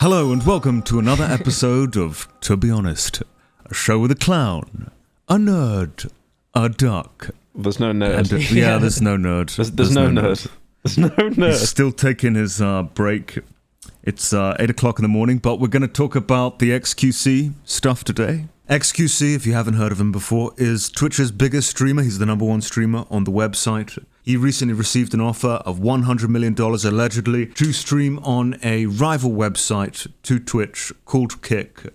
Hello and welcome to another episode of To Be Honest, a show with a clown, a nerd, a duck. There's no nerd. And, there's no nerd. There's no nerd. There's no nerd. He's still taking his break. It's 8 o'clock in the morning, but we're going to talk about the XQC stuff today. XQC, if you haven't heard of him before, is Twitch's biggest streamer. He's the #1 streamer on the website. He recently received an offer of $100 million, allegedly, to stream on a rival website to Twitch called Kick.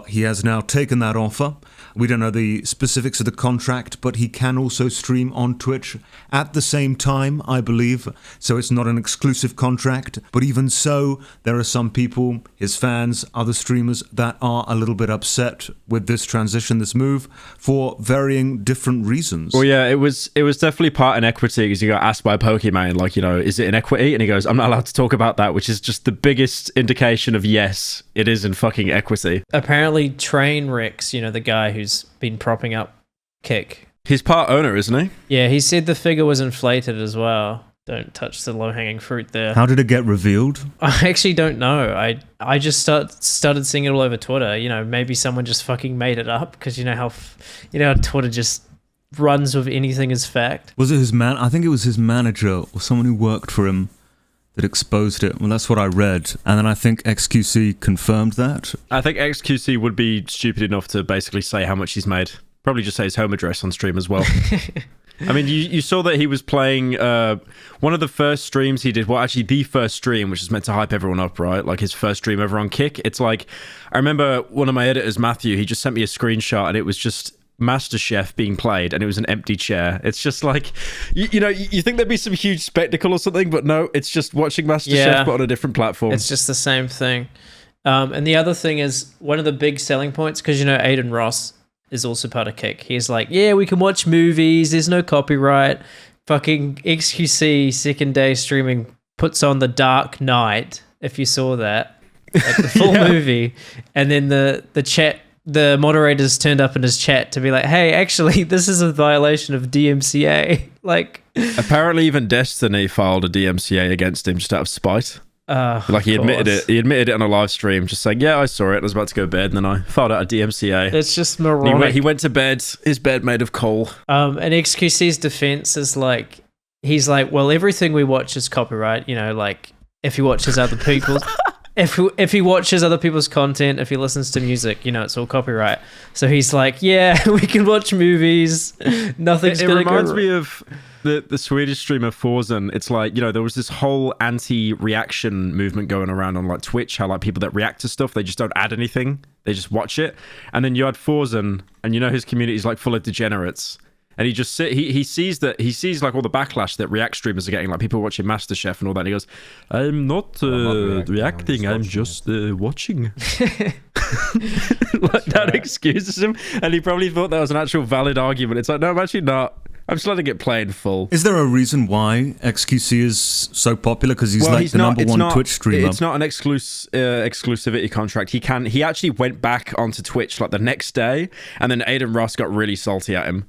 He has now taken that offer. We don't know the specifics of the contract, but he can also stream on Twitch at the same time, I believe. So it's not an exclusive contract. But even so, there are some people, his fans, other streamers, that are a little bit upset with this transition, this move, for varying different reasons. Well, yeah, it was definitely part inequity because he got asked by Pokemon, like, is it inequity? And he goes, I'm not allowed to talk about that, which is just the biggest indication of yes, it is in fucking equity. Apparently, Trainwreck's, the guy who's been propping up Kick. He's part owner, isn't he? Yeah, he said the figure was inflated as well. Don't touch the low-hanging fruit there. How did it get revealed? I actually don't know. I just started seeing it all over Twitter. Maybe someone just fucking made it up because how Twitter just runs with anything as fact. Was it his man? I think it was his manager or someone who worked for him that exposed it. Well, that's what I read. And then I think XQC confirmed that. I think XQC would be stupid enough to basically say how much he's made. Probably just say his home address on stream as well. I mean, you saw that he was playing one of the first streams he did. Well, actually, the first stream, which is meant to hype everyone up, right? Like his first stream ever on Kick. It's like, I remember one of my editors, Matthew, he just sent me a screenshot and it was just MasterChef being played and it was an empty chair. It's just like, you think there'd be some huge spectacle or something, but no, it's just watching MasterChef but on a different platform. It's just the same thing. And the other thing is, one of the big selling points, because Aiden Ross is also part of Kick. He's like, yeah, we can watch movies, there's no copyright. Fucking XQC second day streaming puts on The Dark Knight, if you saw that, like the full movie, and then the moderators turned up in his chat to be like, hey, actually, this is a violation of DMCA. Like, apparently even Destiny filed a DMCA against him just out of spite. He admitted it. He admitted it on a live stream, just saying, yeah, I saw it. I was about to go to bed, and then I filed out a DMCA. It's just moronic. He went to bed, his bed made of coal. And XQC's defense is like, he's like, well, everything we watch is copyright. Like, if he watches other people's... If he watches other people's content, if he listens to music, it's all copyright. So he's like, yeah, we can watch movies. Nothing's going to go... It reminds me of the Swedish streamer Forzen. It's like, there was this whole anti-reaction movement going around on like Twitch, how like people that react to stuff, they just don't add anything. They just watch it. And then you had Forzen, and his community is like full of degenerates. And he just he sees like all the backlash that React streamers are getting, like people watching MasterChef and all that. And he goes, I'm not reacting, I'm just watching. Like, that excuses him. And he probably thought that was an actual valid argument. It's like, no, I'm actually not. I'm just letting it play in full. Is there a reason why XQC is so popular? Because he's the #1 Twitch streamer. It's not an exclusivity contract. He actually went back onto Twitch like the next day, and then Aiden Ross got really salty at him.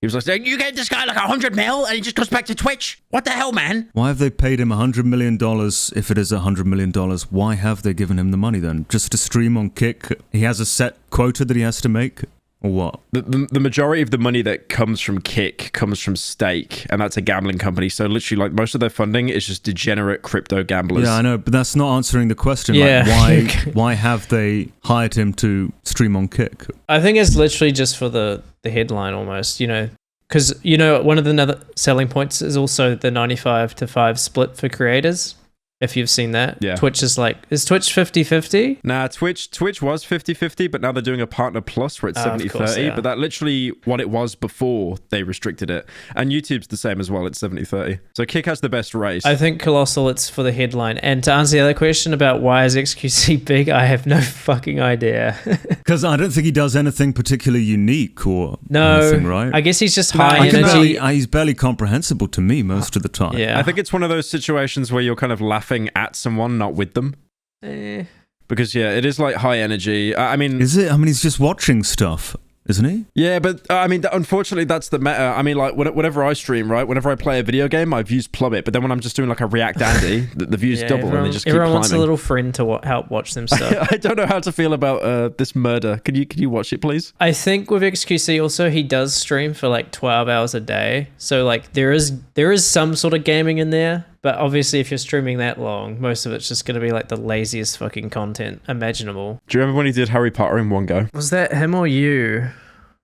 He was like, you gave this guy like 100 mil and he just goes back to Twitch? What the hell, man? Why have they paid him $100 million if it is $100 million? Why have they given him the money then? Just to stream on Kick? He has a set quota that he has to make? Or what? The majority of the money that comes from Kick comes from Stake, and that's a gambling company. So literally, like, most of their funding is just degenerate crypto gamblers. Yeah, I know, but that's not answering the question. Yeah. Like, why have they hired him to stream on Kick? I think it's literally just for the headline almost, because, one of the other selling points is also the 95-5 split for creators. If you've seen that. Yeah. Twitch is like, is Twitch 50-50? Nah, Twitch was 50-50, but now they're doing a partner plus where it's 70-30. But that literally what it was before they restricted it. And YouTube's the same as well, it's 70-30. So Kick has the best race. I think Colossal, it's for the headline. And to answer the other question about why is XQC big, I have no fucking idea. Because I don't think he does anything particularly unique or anything, right? I guess he's just high energy. He's barely comprehensible to me most of the time. Yeah. I think it's one of those situations where you're kind of laughing at someone, not with them. Because, yeah, it is like high energy. I mean... Is it? I mean, he's just watching stuff. isn't he? Yeah, but I mean, unfortunately, that's the meta. I mean, like, whenever I stream, right? Whenever I play a video game, my views plummet. But then when I'm just doing like a React Andy, the views double and they just keep climbing. Everyone wants a little friend to help watch them stuff. I don't know how to feel about this murder. Could you watch it, please? I think with XQC also, he does stream for like 12 hours a day. So like there is some sort of gaming in there. But obviously, if you're streaming that long, most of it's just going to be like the laziest fucking content imaginable. Do you remember when he did Harry Potter in one go? Was that him or you?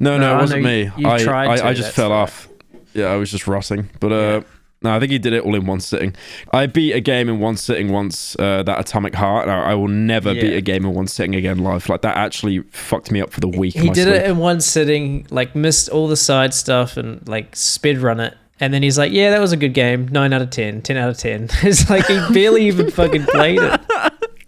No, it wasn't me. I just fell right. off. Yeah, I was just rotting. But no, I think he did it all in one sitting. I beat a game in one sitting once, that Atomic Heart. And I will never beat a game in one sitting again live. Like, that actually fucked me up for the week. He did it in one sitting, like missed all the side stuff and like speed run it. And then he's like, yeah, that was a good game. 9 out of 10, 10 out of 10. It's like he barely even fucking played it.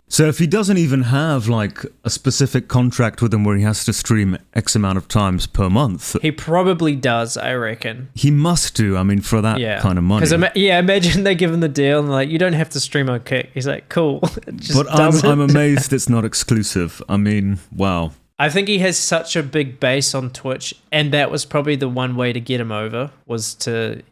So if he doesn't even have like a specific contract with him where he has to stream X amount of times per month. He probably does, I reckon. He must do, I mean, for that kind of money. Because imagine they give him the deal and they're like, you don't have to stream on Kick. He's like, cool. But I'm amazed it's not exclusive. I mean, wow. I think he has such a big base on Twitch, and that was probably the one way to get him over, was to,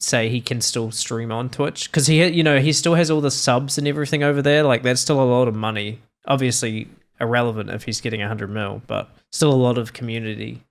say he can still stream on Twitch. Because he still has all the subs and everything over there. Like, that's still a lot of money. Obviously irrelevant if he's getting 100 mil, but still a lot of community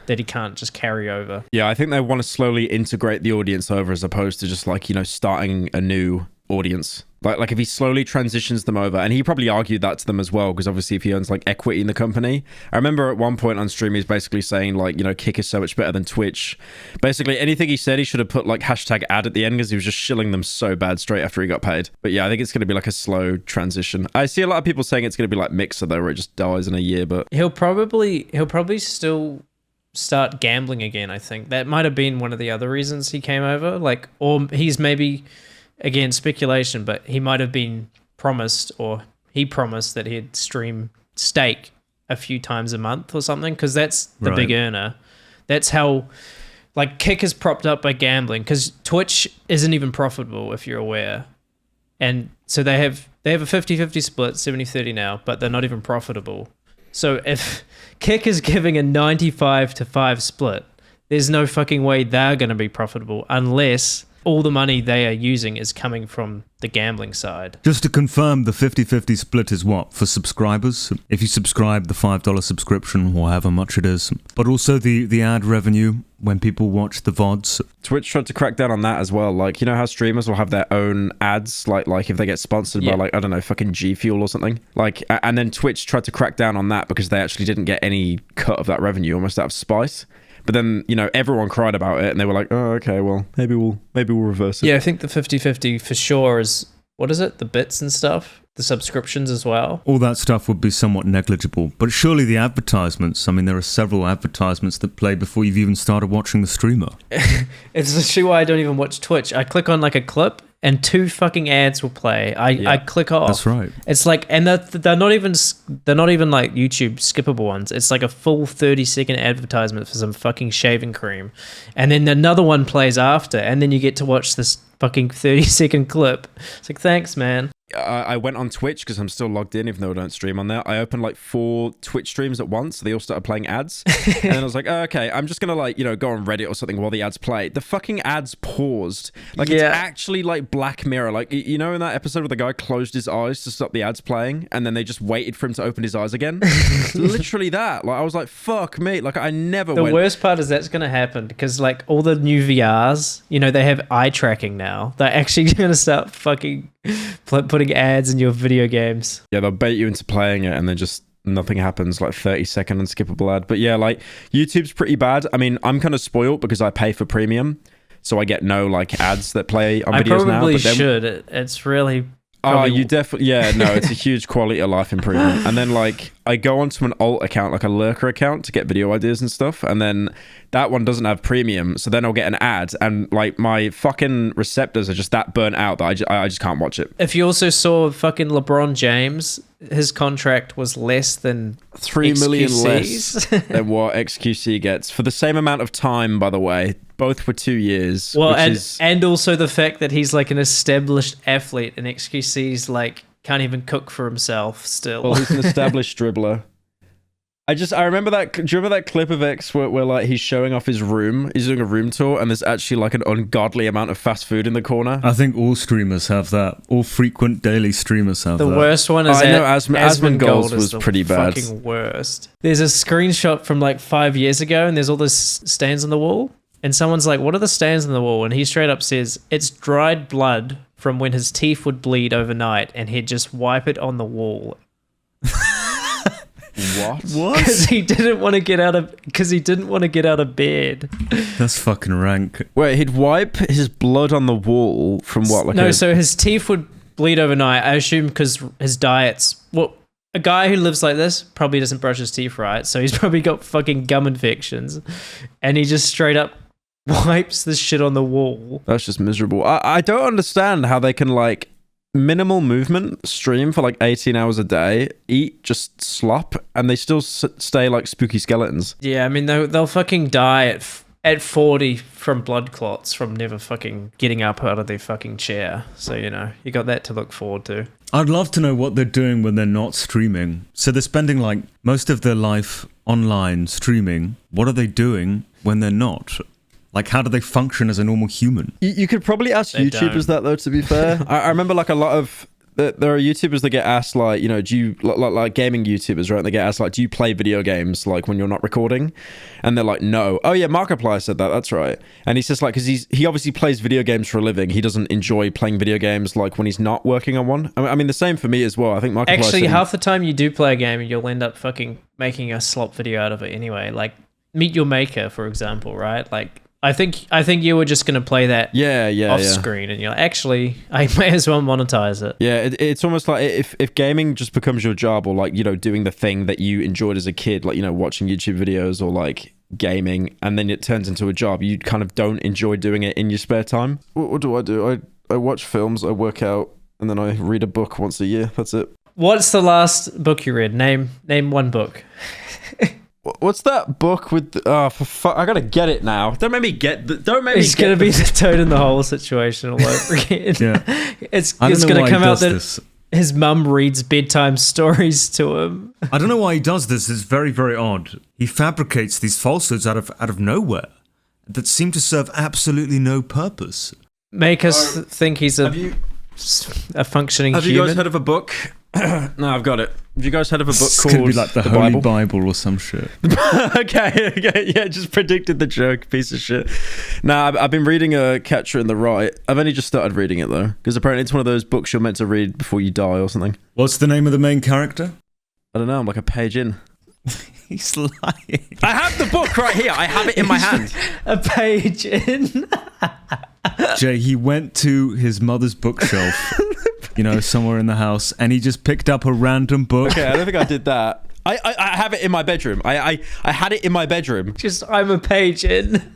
that he can't just carry over. Yeah, I think they want to slowly integrate the audience over as opposed to just like, starting a new audience. Like if he slowly transitions them over, and he probably argued that to them as well, because obviously if he owns like equity in the company. I remember at one point on stream he's basically saying like, Kick is so much better than Twitch. Basically anything he said he should have put like hashtag ad at the end, because he was just shilling them so bad straight after he got paid. But yeah, I think it's going to be like a slow transition. I see a lot of people saying it's going to be like Mixer though, where it just dies in a year, but he'll probably still start gambling again. I think that might have been one of the other reasons he came over, like, or he's maybe, again, speculation, but he might have been promised, or he promised that he'd stream Stake a few times a month or something, because that's the big earner. That's how, like, Kick is propped up by gambling, because Twitch isn't even profitable, if you're aware. And so they have a 50-50 split, 70-30 now, but they're not even profitable. So if Kick is giving a 95-5 split, there's no fucking way they're going to be profitable unless all the money they are using is coming from the gambling side. Just to confirm, the 50-50 split is what? For subscribers? If you subscribe, the $5 subscription, or however much it is. But also the ad revenue when people watch the VODs. Twitch tried to crack down on that as well. Like, how streamers will have their own ads, like if they get sponsored by like, I don't know, fucking G Fuel or something. Like, and then Twitch tried to crack down on that because they actually didn't get any cut of that revenue, almost out of spite. But then, everyone cried about it and they were like, oh, okay, well, maybe we'll reverse it. Yeah, I think the 50-50 for sure is, what is it? The bits and stuff? The subscriptions as well? All that stuff would be somewhat negligible. But surely the advertisements, I mean, there are several advertisements that play before you've even started watching the streamer. It's literally why I don't even watch Twitch. I click on like a clip and 2 fucking ads will play. I click off. That's right. It's like, and they're not even like YouTube skippable ones. It's like a full 30-second advertisement for some fucking shaving cream, and then another one plays after, and then you get to watch this fucking 30-second clip. It's like, thanks, man. I went on Twitch because I'm still logged in, even though I don't stream on there. I opened like 4 Twitch streams at once. So they all started playing ads. And then I was like, oh, okay, I'm just going to like, go on Reddit or something while the ads play. The fucking ads paused. Like, it's actually like Black Mirror. Like, in that episode where the guy closed his eyes to stop the ads playing and then they just waited for him to open his eyes again? Literally that. Like, I was like, fuck me. Like, I never The worst part is that's going to happen because like all the new VRs, they have eye tracking now. They're actually going to start fucking putting ads in your video games. Yeah, they'll bait you into playing it and then just nothing happens, like 30-second unskippable ad. But yeah, like YouTube's pretty bad. I mean, I'm kind of spoiled because I pay for premium, so I get no like ads that play on videos now. I probably should. It's really... Oh, you definitely... Yeah, no, it's a huge quality of life improvement. And then like I go onto an alt account, like a lurker account, to get video ideas and stuff, and then that one doesn't have premium, so then I'll get an ad, and like my fucking receptors are just that burnt out that I just can't watch it. If you also saw fucking LeBron James, his contract was less than 3 million less than what XQC gets for the same amount of time, by the way. Both for 2 years. Well, and also the fact that he's like an established athlete and XQC's like can't even cook for himself still. Well, he's an established dribbler. I remember that. Do you remember that clip of X where like he's showing off his room? He's doing a room tour, and there's actually like an ungodly amount of fast food in the corner. I think all streamers have that. All frequent daily streamers have The that. worst one is I know Asmongold was is the pretty bad. Fucking worst. There's a screenshot from like 5 years ago, and there's all this stains on the wall, and someone's like, "What are the stains on the wall?" And he straight up says, "It's dried blood from when his teeth would bleed overnight, and he'd just wipe it on the wall." What? Because he didn't want to get out of bed. That's fucking rank. Wait, he'd wipe his blood on the wall from what? Like So his teeth would bleed overnight. I assume because his diet's a guy who lives like this probably doesn't brush his teeth right, so he's probably got fucking gum infections, and he just straight up wipes this shit on the wall. That's just miserable. I don't understand how they can like minimal movement stream for like 18 hours a day, eat just slop, and they still stay like spooky skeletons. Yeah, I mean they'll fucking die at 40 from blood clots from never fucking getting up out of their fucking chair. So you got that to look forward to. I'd love to know what they're doing when they're not streaming. So they're spending like most of their life online streaming. What are they doing when they're not? Like, how do they function as a normal human? You could probably ask YouTubers that, though, to be fair. I remember, like, a lot of... There are YouTubers that get asked, like, do you... Like gaming YouTubers, right? And they get asked, like, do you play video games, like, when you're not recording? And they're like, no. Oh, yeah, Markiplier said that. That's right. And he's just like... Because he obviously plays video games for a living. He doesn't enjoy playing video games, like, when he's not working on one. I mean, the same for me as well. I think Markiplier... Actually, half the time you do play a game, you'll end up fucking making a slop video out of it anyway. Like, Meet Your Maker, for example, right? Like... I think you were just going to play that off screen, and you're like, actually, I may as well monetize it. Yeah, it's almost like if gaming just becomes your job, or like, doing the thing that you enjoyed as a kid, like, watching YouTube videos or like gaming, and then it turns into a job, you kind of don't enjoy doing it in your spare time. What do? I watch films, I work out, and then I read a book once a year. That's it. What's the last book you read? Name one book. What's that book with? I gotta get it now. Don't make me get. It's gonna be the Toad in the Hole situation all over again. Yeah, it's gonna come out that his mum reads bedtime stories to him. I don't know why he does this. It's very, very odd. He fabricates these falsehoods out of nowhere that seem to serve absolutely no purpose. Make us think he's a functioning human. Have you guys heard of a book? No, I've got it. Have you guys heard of a book It's called gonna be like the Holy Bible or some shit? okay, yeah, just predicted the joke, piece of shit. Nah, I've been reading Catcher in the Rye. I've only just started reading it though, because apparently it's one of those books you're meant to read before you die or something. What's the name of the main character? I don't know. I'm like a page in. He's lying. I have the book right here. I have it in my hand. A page in. Jay, he went to his mother's bookshelf, somewhere in the house, and he just picked up a random book. Okay, I don't think I did that. I have it in my bedroom. I had it in my bedroom. I'm a page in.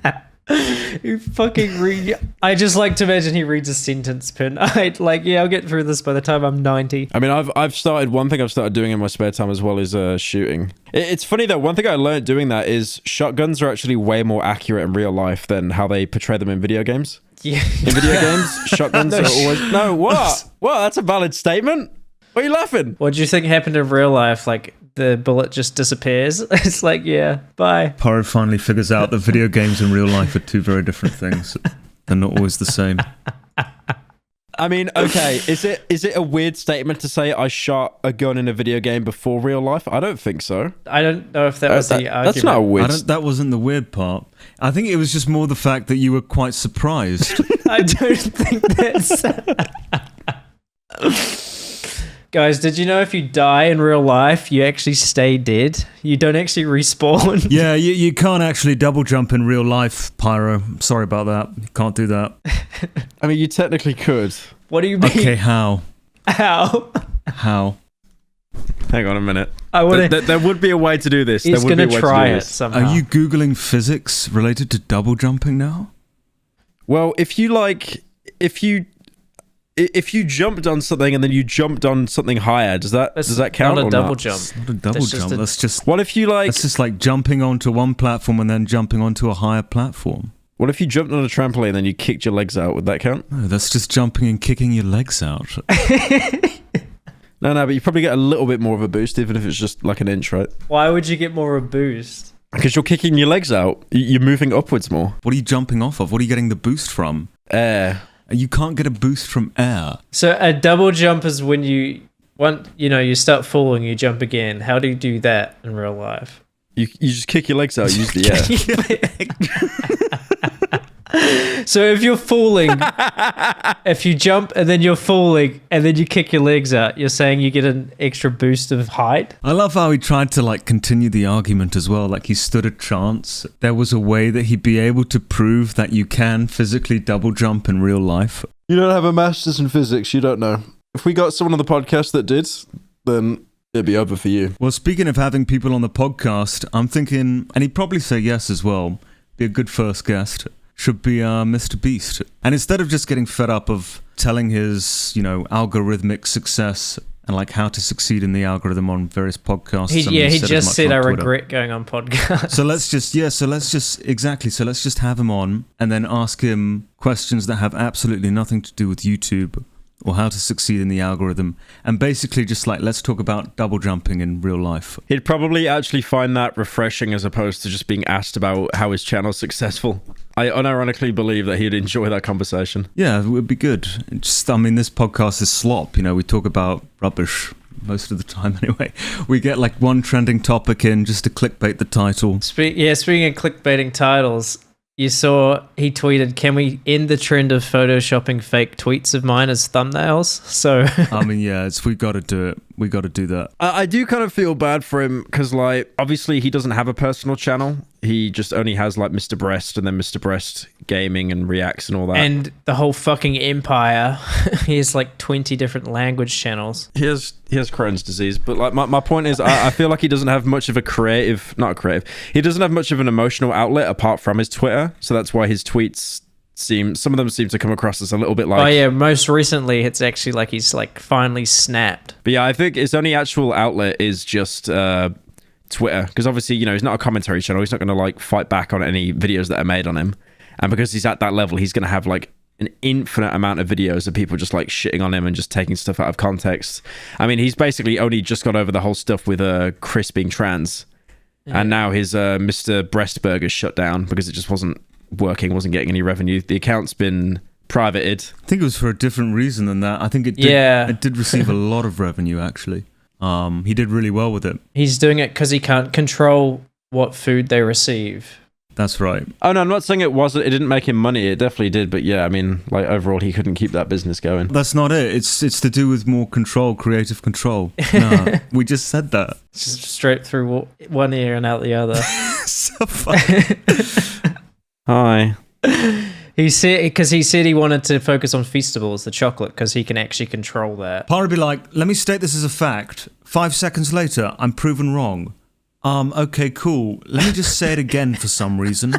You fucking read. I just like to imagine he reads a sentence per night. Like, yeah, I'll get through this by the time I'm 90. I mean, I've started, one thing I've started doing in my spare time as well is shooting. It's funny though, one thing I learned doing that is shotguns are actually way more accurate in real life than how they portray them in video games. Yeah. In video games, shotguns are always... No, what? What? That's a valid statement. Why are you laughing? What do you think happened in real life? Like, the bullet just disappears? It's like, yeah, bye. Pyro finally figures out that video games and real life are two very different things. They're not always the same. I mean, okay, is it a weird statement to say I shot a gun in a video game before real life? I don't think so. I don't know if that was the argument. That's not weird. That wasn't the weird part. I think it was just more the fact that you were quite surprised. I don't think that's... Guys, did you know if you die in real life, you actually stay dead? You don't actually respawn? Yeah, you can't actually double jump in real life, Pyro. Sorry about that. You can't do that. I mean, you technically could. What do you mean? Okay, how? How? How? Hang on a minute. There would be a way to do this. He's going to try it somehow. Are you Googling physics related to double jumping now? Well, if you jumped on something and then you jumped on something higher, does that count? Not a or double not? jump. It's not a double jump. That's just... What if you That's just like jumping onto one platform and then jumping onto a higher platform. What if you jumped on a trampoline and then you kicked your legs out? Would that count? No, that's just jumping and kicking your legs out. No, but you probably get a little bit more of a boost, even if it's just like an inch, right? Why would you get more of a boost? Because you're kicking your legs out. You're moving upwards more. What are you jumping off of? What are you getting the boost from? Air. You can't get a boost from air. So a double jump is when you start falling, you jump again. How do you do that in real life? You just kick your legs out, use the air. So if you're falling, if you jump and then you're falling and then you kick your legs out, you're saying you get an extra boost of height? I love how he tried to like continue the argument as well. Like he stood a chance. There was a way that he'd be able to prove that you can physically double jump in real life. You don't have a master's in physics, you don't know. If we got someone on the podcast that did, then it'd be over for you. Well, speaking of having people on the podcast, I'm thinking, and he'd probably say yes as well, be a good first guest, should be MrBeast. And instead of just getting fed up of telling his, algorithmic success and like how to succeed in the algorithm on various podcasts. He just said I regret going on podcasts. So let's just have him on and then ask him questions that have absolutely nothing to do with YouTube or how to succeed in the algorithm, and basically just like, let's talk about double jumping in real life. He'd probably actually find that refreshing as opposed to just being asked about how his channel's successful. I unironically believe that he'd enjoy that conversation. Yeah, it would be good. This podcast is slop. We talk about rubbish most of the time anyway. We get like one trending topic in just to clickbait the title. Speaking of clickbaiting titles, you saw he tweeted, "Can we end the trend of photoshopping fake tweets of mine as thumbnails?" So we got to do it. We got to do that. I do kind of feel bad for him because, like, obviously he doesn't have a personal channel. He just only has like MrBeast and then MrBeast Gaming and Reacts and all that. And the whole fucking empire. He has like 20 different language channels. He has Crohn's disease, but like my point is, I feel like he doesn't have much of he doesn't have much of an emotional outlet apart from his Twitter. So that's why his tweets some of them seem to come across as a little bit like... Oh yeah, most recently it's actually like he's like finally snapped. But yeah, I think his only actual outlet is just Twitter, because obviously, he's not a commentary channel. He's not going to like fight back on any videos that are made on him. And because he's at that level, he's going to have like an infinite amount of videos of people just like shitting on him and just taking stuff out of context. I mean, he's basically only just got over the whole stuff with Chris being trans. Yeah. And now his Mr. Breastburger shut down because it just wasn't working, wasn't getting any revenue. The account's been privated. I think it was for a different reason than that. I think it did receive a lot of revenue, actually. He did really well with it. He's doing it because he can't control what food they receive. That's right. Oh no, I'm not saying it didn't make him money. It definitely did, but yeah, I mean, like overall, he couldn't keep that business going. That's not it. It's to do with more control, creative control. No, we just said that. Just straight through one ear and out the other. So funny. Hi. He said he wanted to focus on Feastables, the chocolate, because he can actually control that. Par'd be like, let me state this as a fact. 5 seconds later, I'm proven wrong. Okay, cool. Let me just say it again for some reason.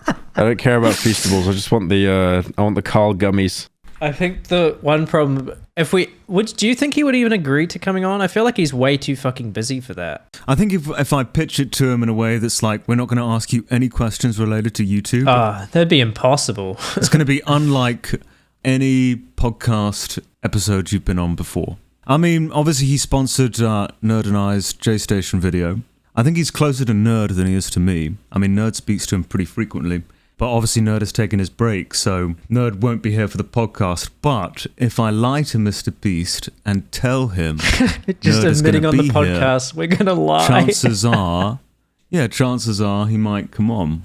I don't care about Feastables. I just want the Carl gummies. I think the one problem, do you think he would even agree to coming on? I feel like he's way too fucking busy for that. I think if I pitch it to him in a way that's like, we're not going to ask you any questions related to YouTube. That'd be impossible. It's going to be unlike any podcast episode you've been on before. I mean, obviously he sponsored Nerd and I's J-Station video. I think he's closer to Nerd than he is to me. I mean, Nerd speaks to him pretty frequently. But obviously Nerd has taken his break, so Nerd won't be here for the podcast. But if I lie to MrBeast and tell him just admitting on the podcast, we're going to lie. Chances are he might come on.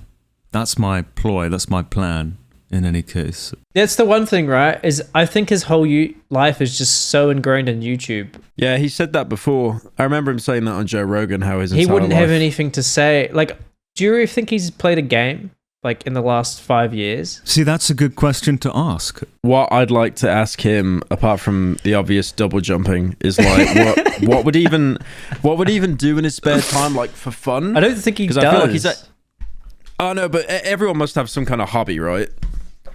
That's my ploy, that's my plan, in any case. That's the one thing, right? Is I think his whole life is just so ingrained in YouTube. Yeah, he said that before. I remember him saying that on Joe Rogan, how he wouldn't have anything to say. Like, do you really think he's played a game? Like in the last 5 years? See, that's a good question to ask. What I'd like to ask him, apart from the obvious double jumping, is like what would he even do in his spare time, like for fun? I don't think he does. I feel like he's oh no, but everyone must have some kind of hobby, right?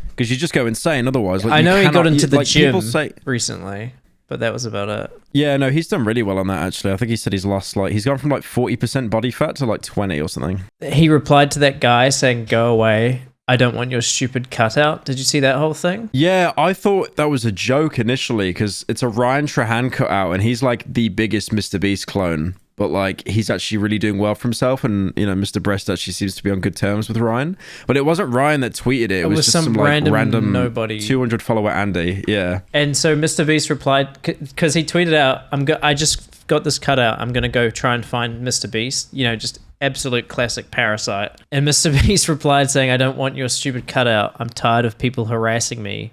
Because you just go insane otherwise. Like, I know he got into the gym recently, but that was about it. Yeah, no, he's done really well on that, actually. I think he said he's gone from like 40% body fat to like 20 or something. He replied to that guy saying, go away. I don't want your stupid cutout. Did you see that whole thing? Yeah, I thought that was a joke initially because it's a Ryan Trahan cutout and he's like the biggest MrBeast clone. But like he's actually really doing well for himself, and you know, Mr. Breast actually seems to be on good terms with Ryan. But it wasn't Ryan that tweeted it. It was just some like random nobody, 200 follower Andy. Yeah. And so MrBeast replied because he tweeted out, I just got this cutout. I'm gonna go try and find MrBeast. You know, just absolute classic Parasite. And MrBeast replied saying, "I don't want your stupid cutout. I'm tired of people harassing me."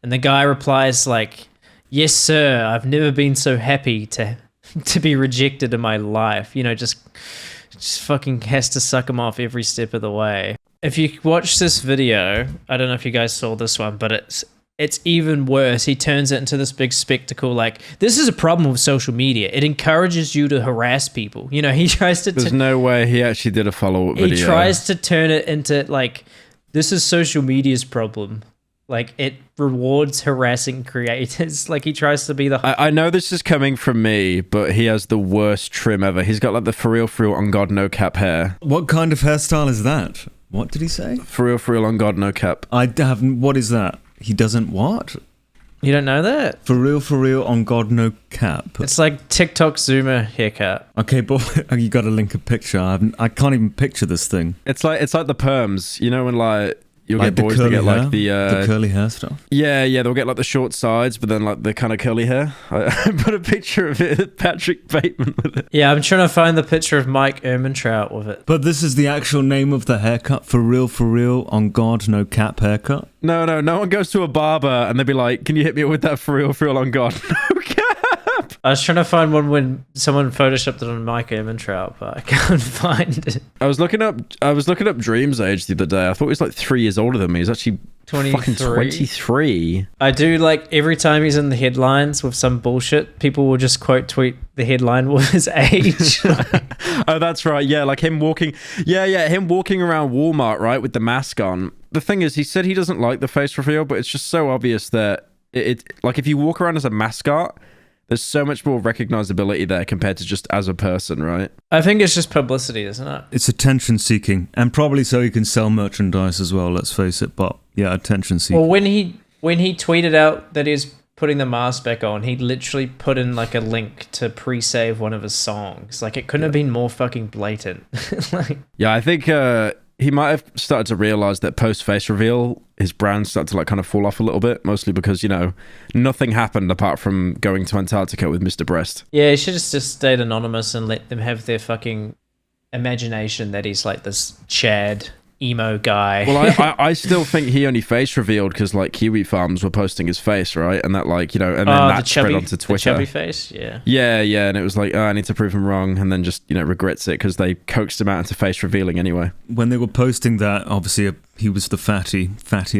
And the guy replies like, "Yes, sir. I've never been so happy to be rejected in my life." You know, just fucking has to suck him off every step of the way. If you watch this video, I don't know if you guys saw this one, but it's even worse. He turns it into this big spectacle. Like, this is a problem with social media. It encourages you to harass people. You know, he tries to... There's no way he actually did a follow-up video. He tries to turn it into, like, this is social media's problem. Like, it rewards harassing creators. Like, he tries to be the... I know this is coming from me, but he has the worst trim ever. He's got, like, the for real, on God, no cap hair. What kind of hairstyle is that? What did he say? For real, on God, no cap. I haven't... What is that? He doesn't what? You don't know that? For real, on God, no cap. It's like TikTok Zoomer haircut. Okay, but you got to link a picture. I can't even picture this thing. It's like the perms. You know when like... You'll like get boys that get like the curly hair stuff. Yeah, they'll get like the short sides, but then like the kind of curly hair. I put a picture of it, Patrick Bateman with it. Yeah, I'm trying to find the picture of Mike Ehrmantraut with it. But this is the actual name of the haircut. For real, on God, no cap haircut. No one goes to a barber and they'd be like, "Can you hit me with that for real on God, no cap?" I was trying to find one when someone photoshopped it on Mike Ehrmantraut, but I can't find it. I was looking up Dream's age the other day. I thought he was like 3 years older than me. He's actually 23. I do like every time he's in the headlines with some bullshit, people will just quote tweet the headline with his age. Oh, that's right. Yeah, like him walking. Yeah, him walking around Walmart, right, with the mask on. The thing is, he said he doesn't like the face reveal, but it's just so obvious that it like if you walk around as a mascot, there's so much more recognizability there compared to just as a person, right? I think it's just publicity, isn't it? It's attention seeking, and probably so he can sell merchandise as well, let's face it. But yeah, attention seeking. Well, when he tweeted out that he's putting the mask back on, he literally put in like a link to pre-save one of his songs. Like, it couldn't have been more fucking blatant. Like, yeah, I think he might have started to realize that post face reveal, his brand started to like kind of fall off a little bit, mostly because, you know, nothing happened apart from going to Antarctica with Mr. Breast. Yeah, he should have just stayed anonymous and let them have their fucking imagination that he's like this Chad emo guy. Well, I still think he only face revealed because like Kiwi Farms were posting his face, right? And that like, you know, and then that spread onto Twitter. The chubby face, yeah. Yeah, and it was like, oh, I need to prove him wrong, and then just, you know, regrets it because they coaxed him out into face revealing anyway. When they were posting that, obviously he was the fatty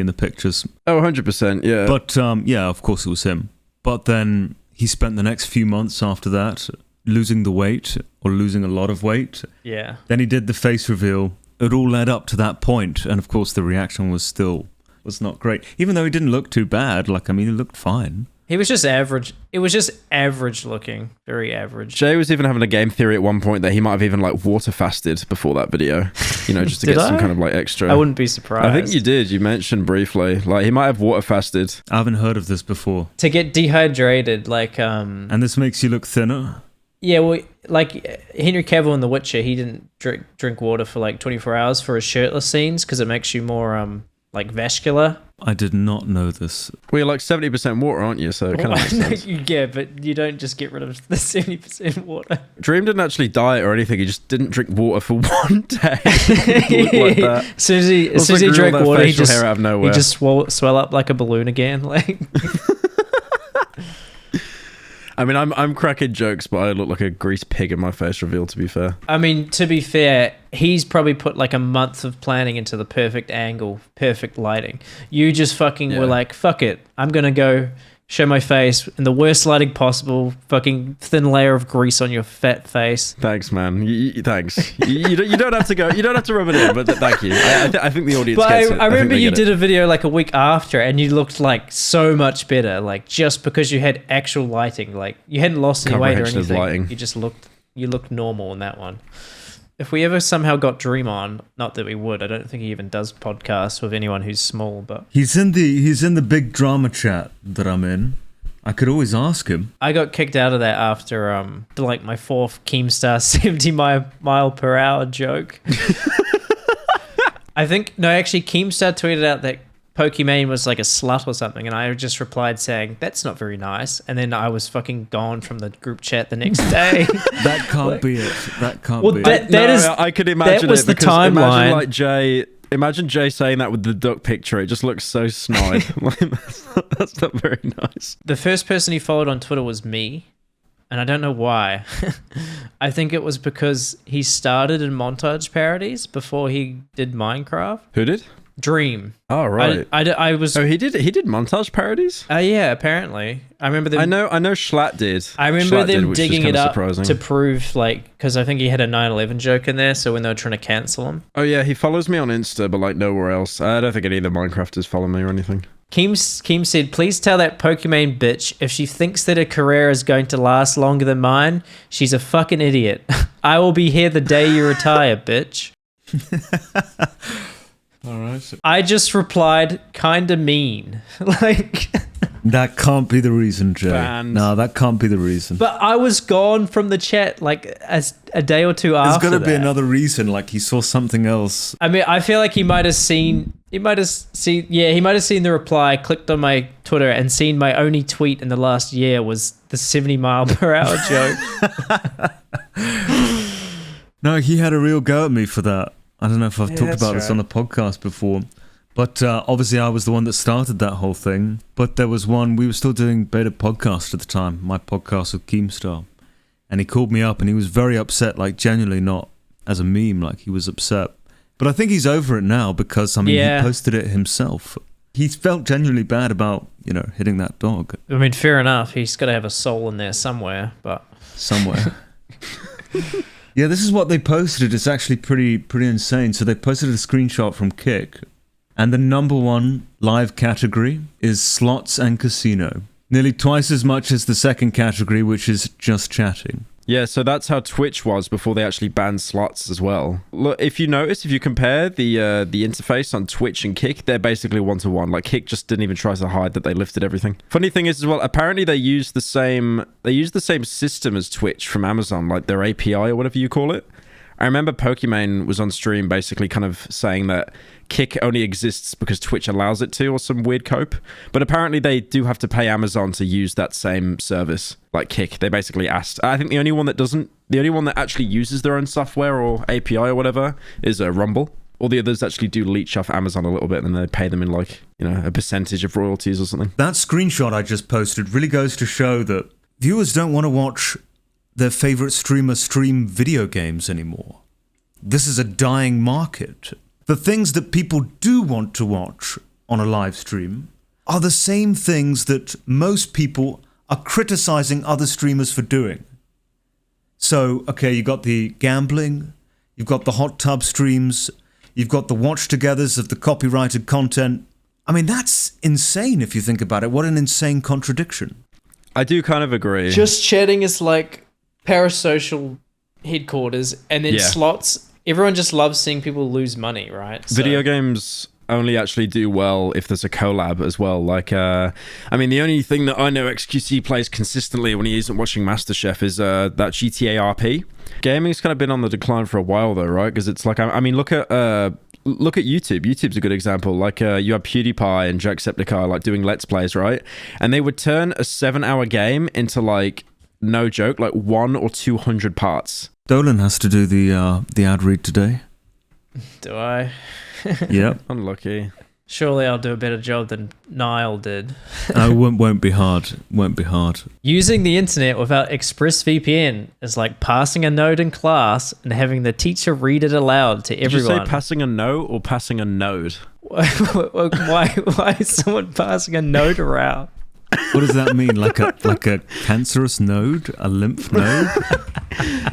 in the pictures. Oh, 100%, yeah. But yeah, of course it was him. But then he spent the next few months after that losing the weight or losing a lot of weight. Yeah. Then he did the face reveal. It all led up to that point, and of course the reaction was not great. Even though he didn't look too bad, like, I mean, he looked fine. He was just average. It was just average looking, very average. Jay was even having a game theory at one point that he might have even like water fasted before that video, you know, just to get some kind of like extra. I wouldn't be surprised. I think you did. You mentioned briefly, like he might have water fasted. I haven't heard of this before. To get dehydrated, like And this makes you look thinner. Yeah, well, like Henry Cavill in The Witcher, he didn't drink water for like 24 hours for his shirtless scenes because it makes you more like vascular. I did not know this. Well, you're like 70% water, aren't you? So it kind of makes sense. Yeah, but you don't just get rid of the 70% water. Dream didn't actually diet or anything. He just didn't drink water for one day. Like that. As soon as he drank water, he just hair out of nowhere. He just swell up like a balloon again. Like. I mean, I'm cracking jokes, but I look like a greased pig in my face reveal, to be fair. I mean, to be fair, he's probably put like a month of planning into the perfect angle, perfect lighting. You just fucking were like, fuck it. I'm going to go show my face in the worst lighting possible, fucking thin layer of grease on your fat face. Thanks, man. Thanks. You don't have to go. You don't have to rub it in, but thank you. I think the audience gets it. I remember you did a video like a week after and you looked like so much better, like just because you had actual lighting. Like you hadn't lost any weight or anything. You just looked normal in that one. if we ever somehow got Dream on, not that we would, I don't think he even does podcasts with anyone who's small, but He's in the big drama chat that I'm in. I could always ask him. I got kicked out of that after like my fourth Keemstar 70 mile per hour joke. Actually Keemstar tweeted out that Pokimane was like a slut or something, and I just replied saying, that's not very nice. And then I was fucking gone from the group chat the next day. That can't be it. That can't be it. I could imagine that was it the because timeline. Imagine Jay saying that with the duck picture. It just looks so snide. That's not very nice. The first person he followed on Twitter was me, and I don't know why. I think it was because he started in montage parodies before he did Minecraft. Who did? Dream. Oh right. I was. Oh, he did montage parodies. Yeah, apparently. I remember them. I know Schlatt did. I remember Schlatt them did, which digging was it up surprising. to prove, like, because I think he had a 9/11 joke in there. So when they were trying to cancel him, Oh yeah, he follows me on Insta, but like nowhere else. I don't think any of the Minecrafters follow me or anything. Keem said, please tell that Pokimane bitch if she thinks that her career is going to last longer than mine, she's a fucking idiot. I will be here the day you retire, bitch. All right. I just replied, kinda mean. Like, That can't be the reason, Jay. Banned. No, that can't be the reason. but I was gone from the chat like a day or two There's after got to be that. another reason, like he saw something else. I mean, I feel like he might have seen the reply, clicked on my Twitter and seen my only tweet in the last year was the 70 mile per hour joke. No, he had a real go at me for that. I don't know if I've talked that's about this right. on the podcast before, but obviously I was the one that started that whole thing. But there was one, we were still doing beta podcast at the time, my podcast with Keemstar, and he called me up and he was very upset, like genuinely, not as a meme, like he was upset. But I think he's over it now because, I mean, Yeah. he posted it himself. He felt genuinely bad about, hitting that dog I mean, fair enough. He's got to have a soul in there somewhere, but somewhere. Yeah, this is what they posted. It's actually pretty insane. So they posted a screenshot from Kick, and the number one live category is slots and casino. Nearly twice as much as the second category, which is just chatting. Yeah, so that's how Twitch was before they actually banned slots as well. Look, if you compare the interface on Twitch and Kick, they're basically one-to-one. Like, Kick just didn't even try to hide that they lifted everything. Funny thing is as well, apparently they use the same system as Twitch from Amazon, like their API or whatever you call it. I remember Pokimane was on stream basically kind of saying that Kick only exists because Twitch allows it to, or some weird cope. But apparently they do have to pay Amazon to use that same service, like Kick. They basically asked. I think the only one that actually uses their own software or API or whatever is Rumble. All the others actually do leech off Amazon a little bit, and then they pay them in like, a percentage of royalties or something. That screenshot I just posted really goes to show that viewers don't want to watch their favorite streamer stream video games anymore. This is a dying market. The things that people do want to watch on a live stream are the same things that most people are criticizing other streamers for doing. So, okay, you got the gambling, you've got the hot tub streams, you've got the watch-togethers of the copyrighted content. I mean, that's insane if you think about it. What an insane contradiction. I do kind of agree. just chatting is like Parasocial headquarters, and then slots. Everyone just loves seeing people lose money, right? So, Video games only actually do well if there's a collab as well. Like, I mean, the only thing that I know XQC plays consistently when he isn't watching MasterChef is that GTA RP. Gaming's kind of been on the decline for a while though, right? Because it's like, I mean, look at YouTube. YouTube's a good example. Like, you have PewDiePie and Jacksepticeye like doing Let's Plays, right? And they would turn a 7-hour game into like, no joke, like 100 or 200 parts. Dolan has to do the ad read today. do I? Yep. Unlucky. Surely I'll do a better job than Niall did. Won't be hard. Won't be hard. Using the internet without ExpressVPN is like passing a note in class and having the teacher read it aloud to Did you everyone. say passing a note or passing a node? why is someone passing a note around? What does that mean? Like a cancerous node? A lymph node?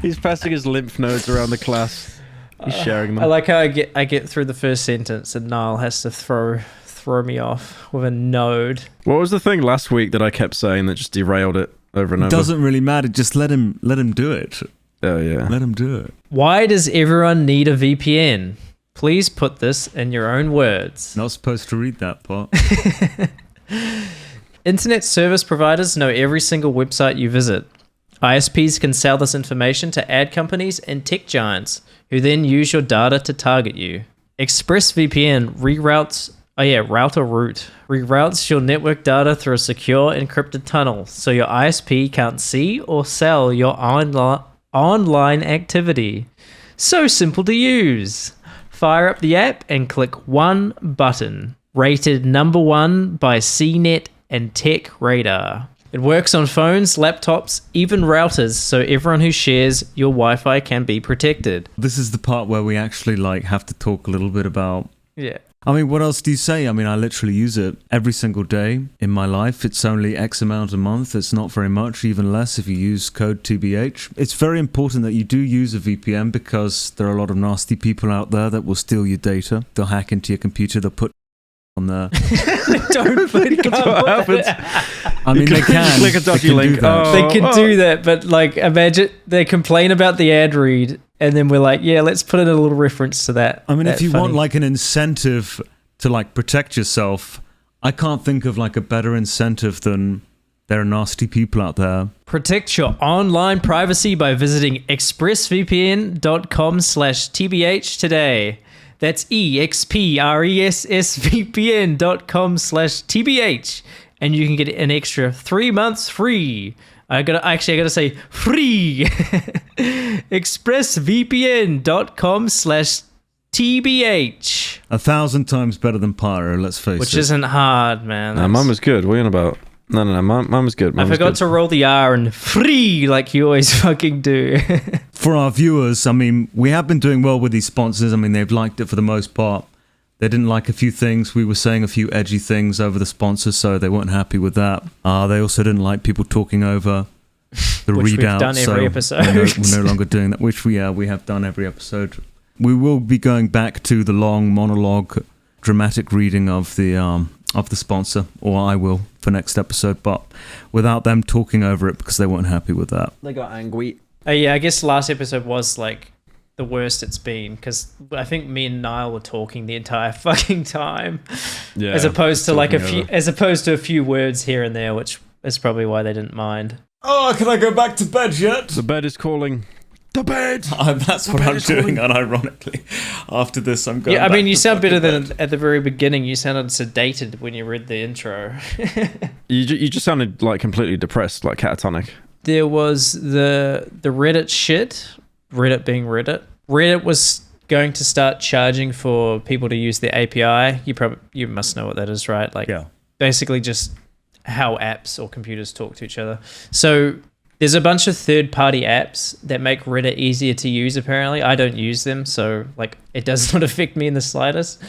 He's passing his lymph nodes around the class. He's sharing them. I like how I get through the first sentence and Niall has to throw me off with a node. What was the thing last week that I kept saying that just derailed it over and over? Doesn't really matter. Just let him do it. Oh, yeah. Let them do it. Why does everyone need a VPN? Please put this in your own words. Not supposed to read that part. Internet service providers know every single website you visit. ISPs can sell this information to ad companies and tech giants, who then use your data to target you. ExpressVPN reroutes your network data through a secure encrypted tunnel, so your ISP can't see or sell your online activity. So simple to use. Fire up the app and click one button. Rated number 1 by CNET and Tech Radar. It works on phones, laptops, even routers, so everyone who shares your Wi-Fi can be protected. This is the part where we actually have to talk a little bit about. Yeah. I mean, what else do you say? I mean, I literally use it every single day in my life. It's only X amount a month. It's not very much, even less if you use code TBH. It's very important that you do use a VPN because there are a lot of nasty people out there that will steal your data. They'll hack into your computer. They'll put on there. Don't think That's what happens. I mean, they can. Click a dodgy link. They can do that, but like, imagine they complain about the ad read, and then we're like, yeah, let's put in a little reference to that. I mean, if you funny. want like an incentive to like protect yourself, I can't think of like a better incentive than there are nasty people out there. Protect your online privacy by visiting expressvpn.com/tbh today. That's expressvpn.com/tbh, and you can get an extra 3 months free. I gotta say free. expressvpn.com/tbh. 1,000 times better than Pyro, let's face it. Which isn't hard, man. No, mine was good. What are you on about? No, mine was good. I forgot to roll the R and free like you always fucking do. For our viewers, I mean, we have been doing well with these sponsors. I mean, they've liked it for the most part. They didn't like a few things. We were saying a few edgy things over the sponsors, so they weren't happy with that. They also didn't like people talking over the Which readout. we've done every episode. We're no longer doing that, which we have done every episode. We will be going back to the long monologue, dramatic reading of the sponsor, or I will for next episode, but without them talking over it because they weren't happy with that. They got angry. Yeah, I guess last episode was like the worst it's been because I think me and Niall were talking the entire fucking time, Yeah, as opposed to like over. as opposed to a few words here and there, which is probably why they didn't mind. Oh, can I go back to bed yet? The bed is calling. The bed! That's what I'm doing, unironically. After this, I'm going Yeah, I back mean, you to sound better fucking than at the very beginning. You sounded sedated when you read the intro. You just sounded like completely depressed, like catatonic. There was the Reddit shit. Reddit being Reddit. Reddit was going to start charging for people to use the API. You must know what that is, right? Like, Yeah. basically just how apps or computers talk to each other. So there's a bunch of third-party apps that make Reddit easier to use, apparently. I don't use them, so like it does not affect me in the slightest.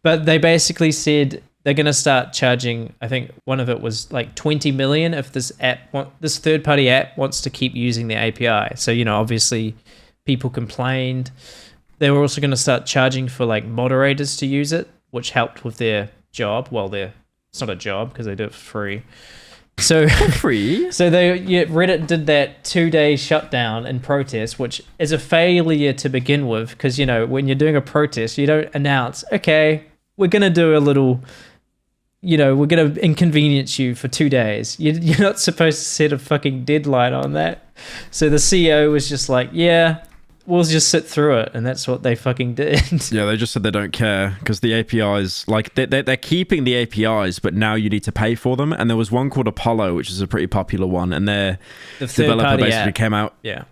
But they basically said they're going to start charging, I think one of it was like 20 million if this third-party app wants to keep using the API. So, obviously people complained. They were also going to start charging for like moderators to use it, which helped with their job. Well, it's not a job because they do it for free. So Free? So Reddit did that 2-day shutdown in protest, which is a failure to begin with, because when you're doing a protest, you don't announce, okay, we're gonna do a little, we're gonna inconvenience you for 2 days. You're not supposed to set a fucking deadline on that. So the CEO was just like, yeah, we'll just sit through it, and that's what they fucking did. Yeah, they just said they don't care because the APIs, like they're keeping the APIs, but now you need to pay for them. And there was one called Apollo, which is a pretty popular one, and their developer basically came out. Yeah.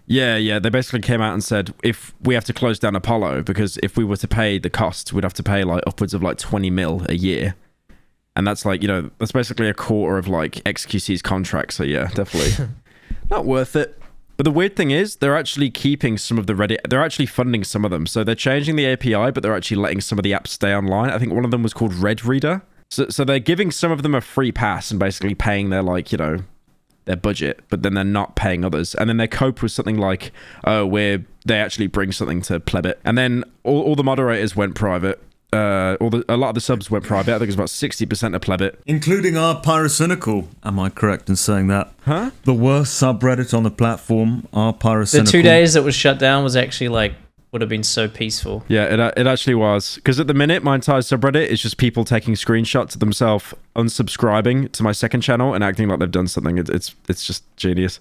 Yeah. They basically came out and said if we have to close down Apollo because if we were to pay the costs, we'd have to pay like upwards of like 20 mil a year. And that's like, that's basically a quarter of like XQC's contract. So yeah, definitely not worth it. But the weird thing is, they're actually keeping some of the Reddit. They're actually funding some of them. So they're changing the API, but they're actually letting some of the apps stay online. I think one of them was called Red Reader. So they're giving some of them a free pass and basically paying their their budget, but then they're not paying others. And then they cope with something like, they actually bring something to Plebit. And then all the moderators went private. a lot of the subs went private. I think it was about 60% of plebit. Including our Pyrocynical. Am I correct in saying that? Huh? The worst subreddit on the platform, our Pyrocynical. The 2 days that was shut down was actually like, would have been so peaceful. Yeah, it actually was. Because at the minute, my entire subreddit is just people taking screenshots of themselves unsubscribing to my second channel and acting like they've done something. It's just genius.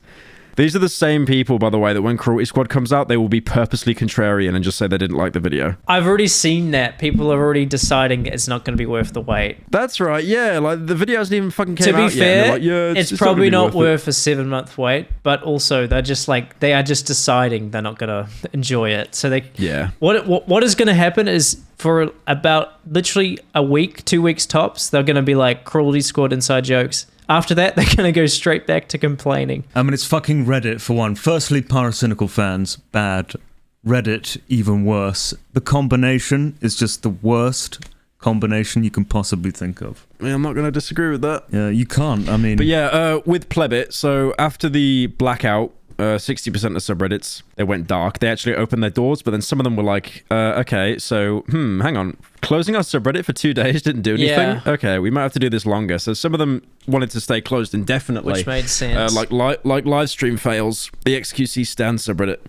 These are the same people, by the way, that when Cruelty Squad comes out, they will be purposely contrarian and just say they didn't like the video. I've already seen that. People are already deciding it's not going to be worth the wait. That's right, yeah. Like, the video hasn't even fucking came out yet. To be fair, like, yeah, it's probably not worth a 7-month wait, but also they are just deciding they're not going to enjoy it. So they... Yeah. What is going to happen is for about literally a week, 2 weeks tops, they're going to be like Cruelty Squad inside jokes. After that, they're going to go straight back to complaining. I mean, it's fucking Reddit, for one. Firstly, Pyrocynical fans, bad. Reddit, even worse. The combination is just the worst combination you can possibly think of. Yeah, I'm not going to disagree with that. Yeah, you can't. I mean... But yeah, with Plebit, so after the blackout, 60% of subreddits, they went dark. They actually opened their doors, but then some of them were like, okay, so, hang on. Closing our subreddit for 2 days didn't do anything? Yeah. Okay, we might have to do this longer. So some of them wanted to stay closed indefinitely. Which made sense. Like live stream fails, the XQC stand subreddit.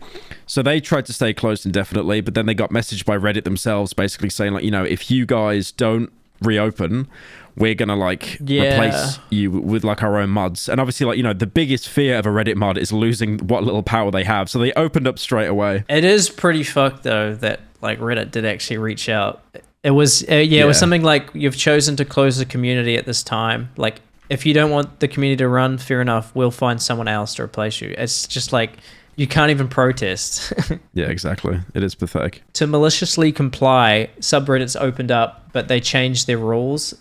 So they tried to stay closed indefinitely, but then they got messaged by Reddit themselves basically saying, like, if you guys don't reopen, we're gonna replace you with like our own mods. And obviously, like, the biggest fear of a Reddit mod is losing what little power they have, so they opened up straight away. It is pretty fucked though that like Reddit did actually reach out. It was it was something like, you've chosen to close the community at this time, like if you don't want the community to run, fair enough, we'll find someone else to replace you. It's just like, you can't even protest. Yeah, exactly. It is pathetic. To maliciously comply, subreddits opened up, but they changed their rules.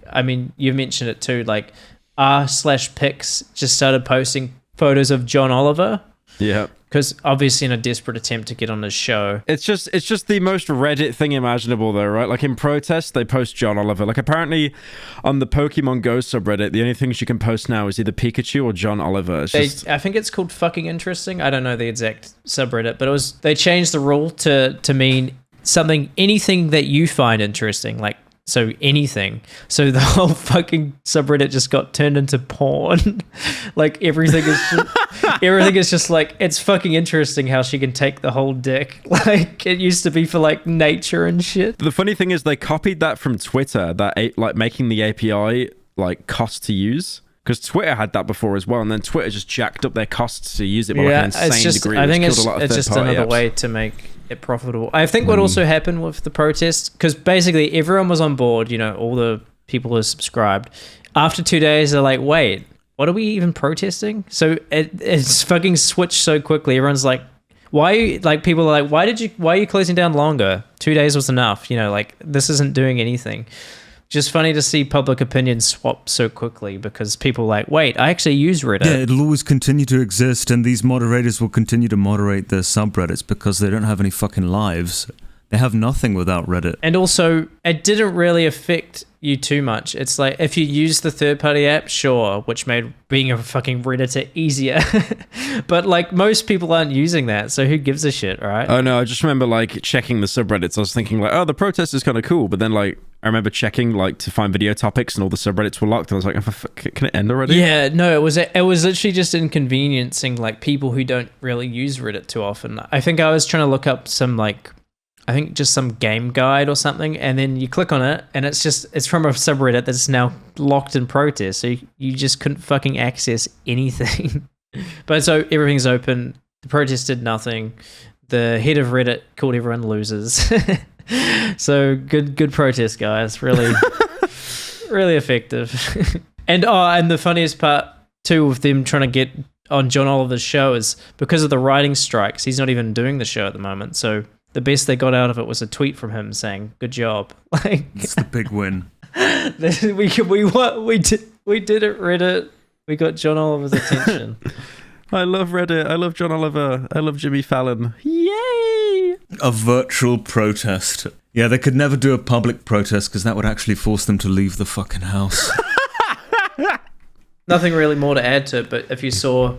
I mean, you mentioned it too, like r/pics just started posting photos of John Oliver. Yeah. Because obviously in a desperate attempt to get on his show. It's just the most Reddit thing imaginable though, right? Like in protest, they post John Oliver. Like apparently on the Pokemon Go subreddit, the only things you can post now is either Pikachu or John Oliver. I think it's called fucking interesting. I don't know the exact subreddit, but they changed the rule to mean anything that you find interesting, like so anything. So the whole fucking subreddit just got turned into porn. Like everything is just like, it's fucking interesting how she can take the whole dick. Like it used to be for like nature and shit. The funny thing is they copied that from Twitter, that like making the API like cost to use. Because Twitter had that before as well, and then Twitter just jacked up their costs to use it by like an insane degree. I think it's just another way to make it profitable. I think what also happened with the protests, because basically everyone was on board, all the people who subscribed. After 2 days, they're like, wait, what are we even protesting? So it's fucking switched so quickly. Everyone's like, why? Like people are like, why are you closing down longer? 2 days was enough. Like this isn't doing anything. Just funny to see public opinion swap so quickly because people are like, wait, I actually use Reddit. Yeah, it'll always continue to exist, and these moderators will continue to moderate their subreddits because they don't have any fucking lives. They have nothing without Reddit. And also, it didn't really affect you too much. It's like, if you use the third-party app, sure, which made being a fucking Redditor easier. But, like, most people aren't using that, so who gives a shit, right? Oh, no, I just remember, like, checking the subreddits. I was thinking, like, oh, the protest is kind of cool. But then, like, I remember checking, like, to find video topics, and all the subreddits were locked. And I was like, can it end already? Yeah, no, it was literally just inconveniencing, like, people who don't really use Reddit too often. I think I was trying to look up some, like, I think just some game guide or something, and then you click on it, and it's from a subreddit that's now locked in protest, so you just couldn't fucking access anything. But so everything's open. The protest did nothing. The head of Reddit called everyone losers. So good protest, guys. Really, really effective. And the funniest part too of them trying to get on John Oliver's show is because of the writing strikes. He's not even doing the show at the moment, so. The best they got out of it was a tweet from him saying, "Good job." Like it's the big win. we did it, Reddit. We got John Oliver's attention. I love Reddit. I love John Oliver. I love Jimmy Fallon. Yay! A virtual protest. Yeah, they could never do a public protest because that would actually force them to leave the fucking house. Nothing really more to add to it, but if you saw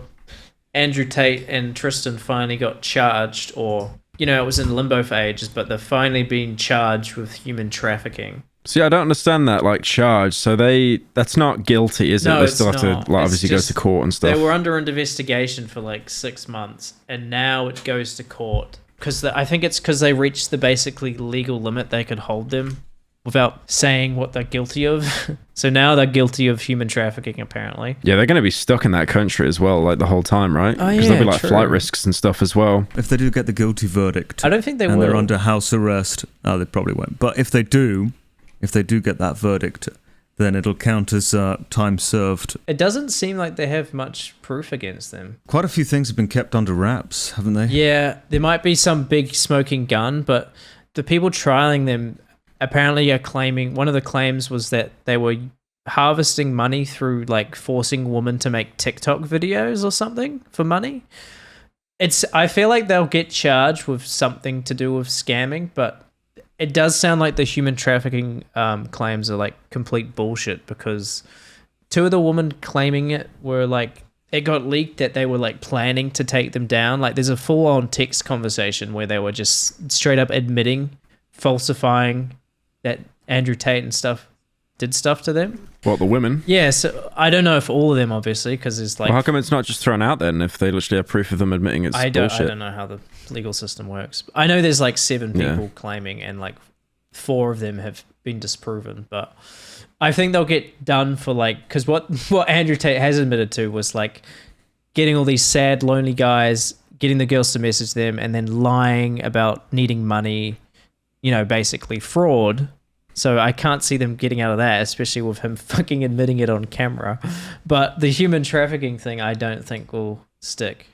Andrew Tate and Tristan finally got charged or it was in limbo for ages, but they're finally being charged with human trafficking. See, I don't understand that, like, charge. So that's not guilty, is it? No, they it's still have not. to, like, obviously go to court and stuff. They were under investigation for like 6 months, and now it goes to court. Because I think it's because they reached the basically legal limit they could hold them without saying what they're guilty of. So now they're guilty of human trafficking, apparently. Yeah, they're going to be stuck in that country as well, like, the whole time, right? Oh, Because yeah, there'll be, like, true. flight risks and stuff as well. If they do get the guilty verdict, I don't think they and will. they're under house arrest, they probably won't. But if they do get that verdict, then it'll count as time served. It doesn't seem like they have much proof against them. Quite a few things have been kept under wraps, haven't they? Yeah, there might be some big smoking gun, but the people trialing them apparently are claiming, one of the claims was that they were harvesting money through like forcing women to make TikTok videos or something for money. I feel like they'll get charged with something to do with scamming, but it does sound like the human trafficking claims are like complete bullshit, because two of the women claiming it were like, it got leaked that they were like planning to take them down. Like there's a full on text conversation where they were just straight up admitting, falsifying that Andrew Tate and stuff did stuff to them. What, the women? Yeah, so I don't know if all of them, obviously, because it's like... Well, how come it's not just thrown out then if they literally have proof of them admitting it's bullshit? I don't know how the legal system works. I know there's like 7 people claiming, and like 4 of them have been disproven, but I think they'll get done for like... Because what Andrew Tate has admitted to was like getting all these sad, lonely guys, getting the girls to message them, and then lying about needing money, basically fraud. So I can't see them getting out of that, especially with him fucking admitting it on camera. But the human trafficking thing, I don't think will stick.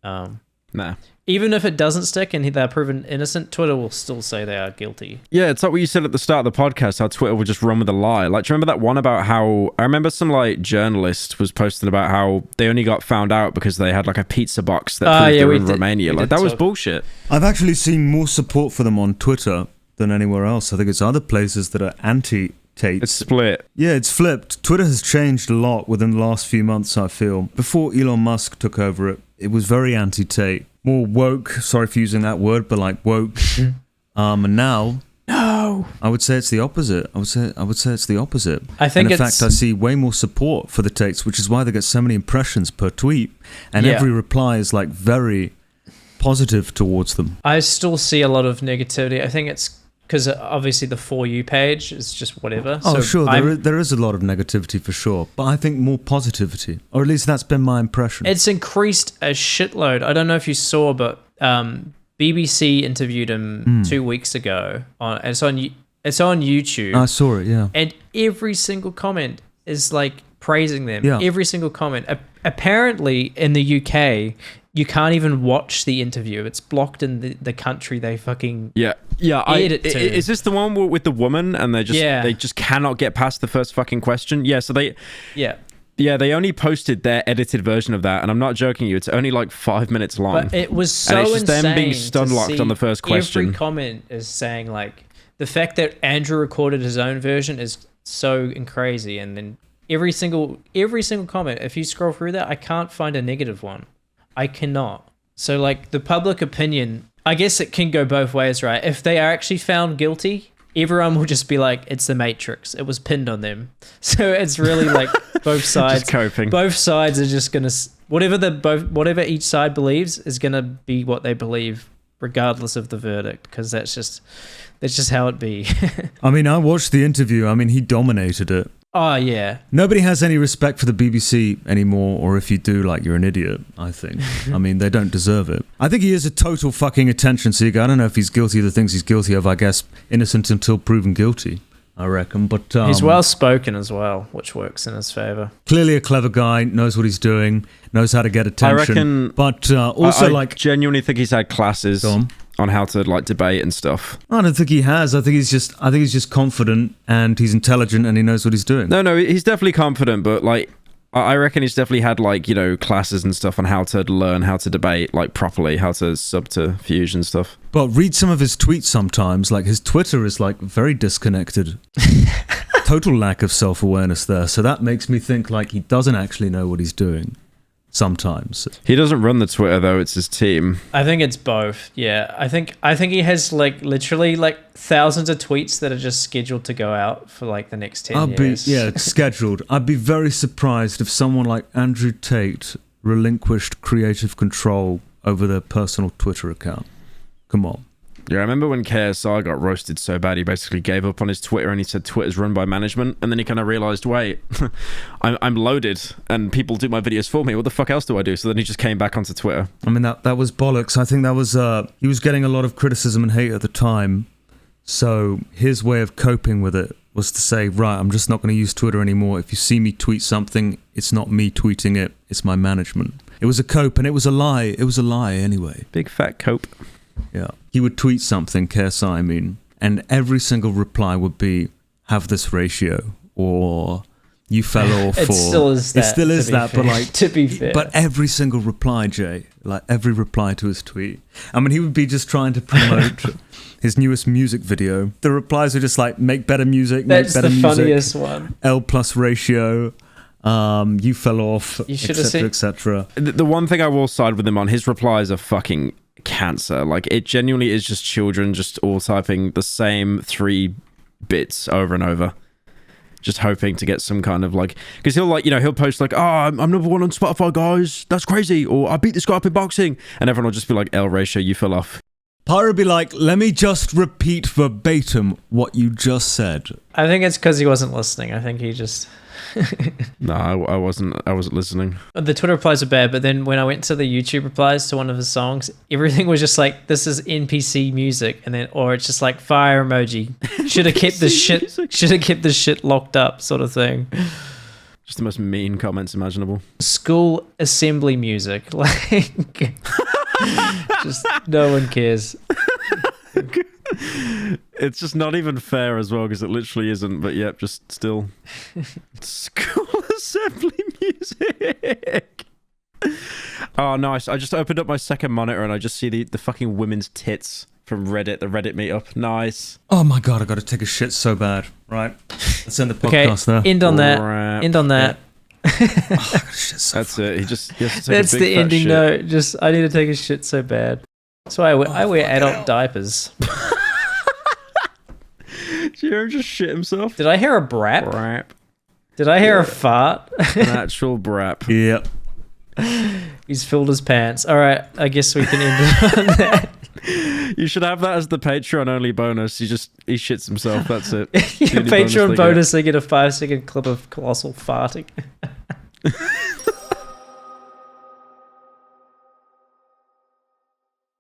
Nah. Even if it doesn't stick and they're proven innocent, Twitter will still say they are guilty. Yeah, it's like what you said at the start of the podcast, how Twitter would just run with a lie. Like, do you remember that one about how... I remember some, like, journalist was posting about how they only got found out because they had, like, a pizza box that proved they were in Romania. Like, that was bullshit. I've actually seen more support for them on Twitter than anywhere else. I think it's other places that are anti-Tate. It's split. Yeah, it's flipped. Twitter has changed a lot within the last few months, I feel. Before Elon Musk took over it was very anti-Tate. More woke, sorry for using that word, but like woke. And now... No! I would say it's the opposite. I would say it's the opposite. I think and in fact, I see way more support for the Tates, which is why they get so many impressions per tweet. And every reply is like very positive towards them. I still see a lot of negativity. I think it's because obviously the For You page is just whatever. Oh, so sure. There is a lot of negativity for sure. But I think more positivity. Or at least that's been my impression. It's increased a shitload. I don't know if you saw, but BBC interviewed him 2 weeks ago. It's on YouTube. I saw it, yeah. And every single comment is like praising them. Yeah. Every single comment. Apparently in the UK, you can't even watch the interview. It's blocked in the country they fucking edit to. Is this the one with the woman and they just cannot get past the first fucking question? Yeah, so they they only posted their edited version of that, and I'm not joking you, it's only like 5 minutes long. But it was so and it's just insane them being stun locked on the first question. Every comment is saying like the fact that Andrew recorded his own version is so crazy, and then every single comment, if you scroll through that, I can't find a negative one. I cannot. So like the public opinion, I guess it can go both ways, right? If they are actually found guilty, everyone will just be like, it's the Matrix. It was pinned on them. So it's really like both sides. Just coping. Both sides are just gonna whatever each side believes is gonna be what they believe, regardless of the verdict, because that's just how it be. I mean, I watched the interview. I mean, he dominated it. Oh, yeah. Nobody has any respect for the BBC anymore, or if you do, like, you're an idiot, I think. I mean, they don't deserve it. I think he is a total fucking attention seeker. I don't know if he's guilty of the things he's guilty of. I guess innocent until proven guilty, I reckon. But he's well-spoken as well, which works in his favor. Clearly a clever guy, knows what he's doing, knows how to get attention. I reckon... But also, I genuinely think he's had classes... on how to like debate and stuff. I don't think he has. I think he's just confident and he's intelligent and he knows what he's doing. No, he's definitely confident, but like I reckon he's definitely had like, classes and stuff on how to learn how to debate like properly, how to subterfuge and stuff. But read some of his tweets sometimes. Like his Twitter is like very disconnected. Total lack of self-awareness there. So that makes me think like he doesn't actually know what he's doing. sometimes. He doesn't run the Twitter though; it's his team. I think it's both. Yeah, I think he has like literally like thousands of tweets that are just scheduled to go out for like the next 10 years. It's scheduled. I'd be very surprised if someone like Andrew Tate relinquished creative control over their personal Twitter account. Come on. Yeah, I remember when KSI got roasted so bad, he basically gave up on his Twitter and he said Twitter's run by management. And then he kind of realized, wait, I'm loaded and people do my videos for me. What the fuck else do I do? So then he just came back onto Twitter. I mean, that was bollocks. I think that was, he was getting a lot of criticism and hate at the time. So his way of coping with it was to say, right, I'm just not going to use Twitter anymore. If you see me tweet something, it's not me tweeting it, it's my management. It was a cope and it was a lie. It was a lie anyway. Big fat cope. Yeah. He would tweet something, KSI, I mean, and every single reply would be, have this ratio, or you fell off. It still is that. It still is that, but like, to be fair. But every single reply, Jay, like every reply to his tweet, I mean, he would be just trying to promote his newest music video. The replies are just like, make better music, That's make better music. That's the funniest one. L plus ratio. You fell off, etc., etc. The one thing I will side with him on, his replies are fucking cancer. Like, it genuinely is just children just all typing the same 3 bits over and over, just hoping to get some kind of like, because he'll like, he'll post like, oh, I'm number 1 on Spotify, guys, that's crazy, or I beat this guy up in boxing, and everyone will just be like, L ratio, you fell off. Pyro be like, let me just repeat verbatim what you just said. I think it's because he wasn't listening. I think he just No, I wasn't listening. The Twitter replies are bad, but then when I went to the YouTube replies to one of his songs, everything was just like, this is NPC music, and then, or it's just like fire emoji. Should have kept this shit locked up, sort of thing. Just the most mean comments imaginable. School assembly music, like just no one cares. It's just not even fair as well, because it literally isn't, but yep, just still school assembly music. Oh, nice. I just opened up my second monitor and I just see the fucking women's tits from Reddit, the Reddit meetup. Nice. Oh my god, I gotta take a shit so bad. Right, let's end the podcast there. End on that. End on that. Oh, I gotta shit so That's fucking it. He has to take That's a big the fat ending shit. note. Just, I need to take a shit so bad. That's why I wear adult diapers. Jeremy just shit himself. Did I hear a brap? Brap. Did I hear a fart? Natural brap. Yep. He's filled his pants. All right, I guess we can end it on that. You should have that as the Patreon only bonus. He shits himself. That's it. Your Patreon bonus, they get a 5-second clip of Colossal farting.